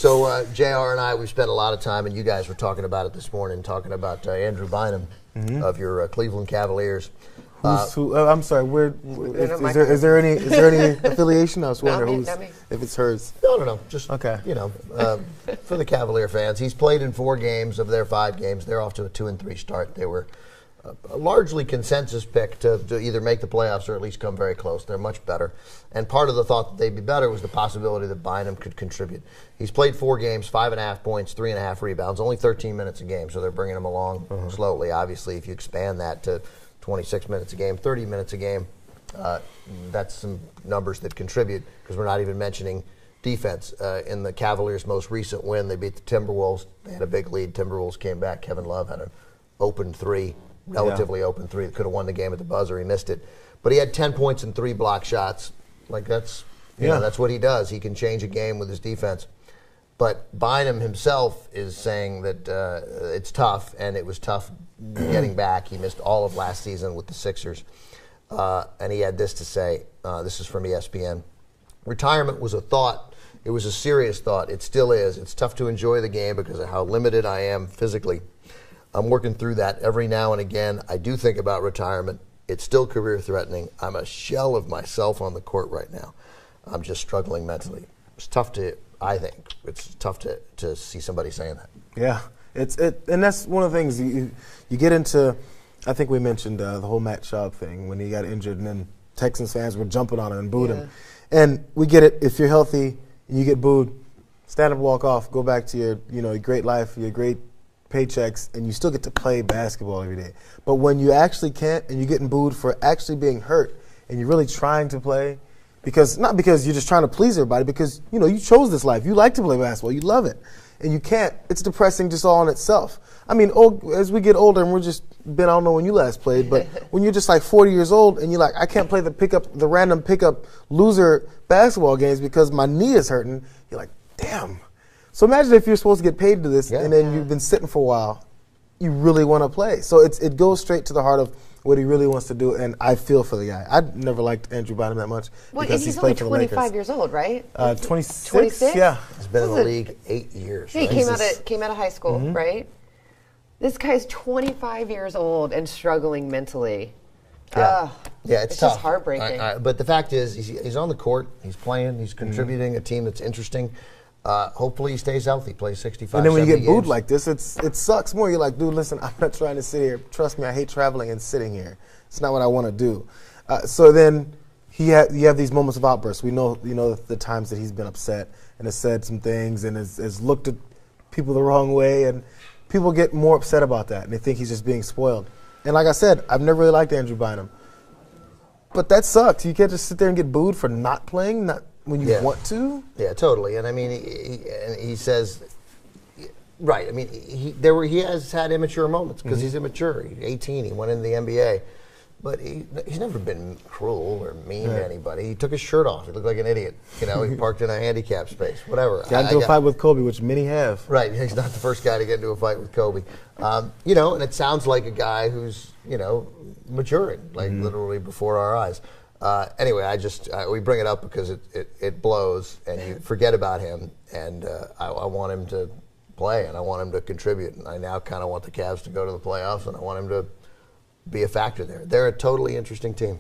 So JR and I, we spent a lot of time, and you guys were talking about it this morning, talking about Andrew Bynum of your Cleveland Cavaliers. I'm sorry. Is there any affiliation? I was wondering if it's hers. No. Just okay. For the Cavalier fans, he's played in 4 games of their 5 games. They're off to a 2-3 start. They were a largely consensus pick to either make the playoffs or at least come very close. They're much better. And part of the thought that they'd be better was the possibility that Bynum could contribute. He's played 4 games, 5.5 points, 3.5 rebounds, only 13 minutes a game, so they're bringing him along slowly. Obviously, if you expand that to 26 minutes a game, 30 minutes a game, that's some numbers that contribute, because we're not even mentioning defense. In the Cavaliers' most recent win, they beat the Timberwolves. They had a big lead. Timberwolves came back. Kevin Love had an open 3. Relatively open 3. Could have won the game at the buzzer. He missed it. But he had 10 points and 3 block shots. Like, that's that's what he does. He can change a game with his defense. But Bynum himself is saying that it's tough, and it was tough getting back. He missed all of last season with the Sixers. And he had this to say. This is from ESPN. Retirement was a thought. It was a serious thought. It still is. It's tough to enjoy the game because of how limited I am physically. I'm working through that every now and again. I do think about retirement. It's still career-threatening. I'm a shell of myself on the court right now. I'm just struggling mentally. It's tough I think it's tough to see somebody saying that. Yeah, and that's one of the things you get into. I think we mentioned the whole Matt Schaub thing when he got injured, and then Texans fans were jumping on him and booed him. And we get it. If you're healthy and you get booed, stand up, walk off, go back to your great life, your great paychecks, and you still get to play basketball every day. But when you actually can't, and you're getting booed for actually being hurt, and you're really trying to play, not because you're just trying to please everybody, because you chose this life. You like to play basketball. You love it, and you can't. It's depressing just all in itself. I mean, as we get older, and I don't know when you last played, but when you're just like 40 years old, and you're like, I can't play the random pickup loser basketball games because my knee is hurting. You're like, damn. So imagine if you're supposed to get paid to this, and then you've been sitting for a while. You really want to play. So it goes straight to the heart of what he really wants to do, and I feel for the guy. I never liked Andrew Bynum that much because he's only 25 years old, right? 26, yeah. He's been in the league 8 years. Yeah, right? He came out of high school, right? This guy's 25 years old and struggling mentally. Yeah, it's tough. Just heartbreaking. But the fact is, he's on the court. He's playing. He's contributing a team that's interesting. Hopefully he stays healthy, plays 65, and then when you get booed games. like this, it sucks more. You're like, dude, listen, I'm not trying to sit here. Trust me, I hate traveling and sitting here. It's not what I want to do. So then you have these moments of outbursts. We know the times that he's been upset and has said some things and has looked at people the wrong way, and people get more upset about that, and they think he's just being spoiled. And like I said, I've never really liked Andrew Bynum. But that sucks. You can't just sit there and get booed for not playing, not when you want to. Yeah, totally. And I mean, he says, right. I mean, he has had immature moments because he's immature. He's 18. He went into the NBA, but he's never been cruel or mean to anybody. He took his shirt off. He looked like an idiot. He parked in a handicap space. Whatever. Got into a fight with Kobe, which many have. Right. He's not the first guy to get into a fight with Kobe. And it sounds like a guy who's maturing, like literally before our eyes. Anyway, we bring it up because it blows, and you forget about him, and I want him to play, and I want him to contribute, and I now kind of want the Cavs to go to the playoffs, and I want him to be a factor there. They're a totally interesting team.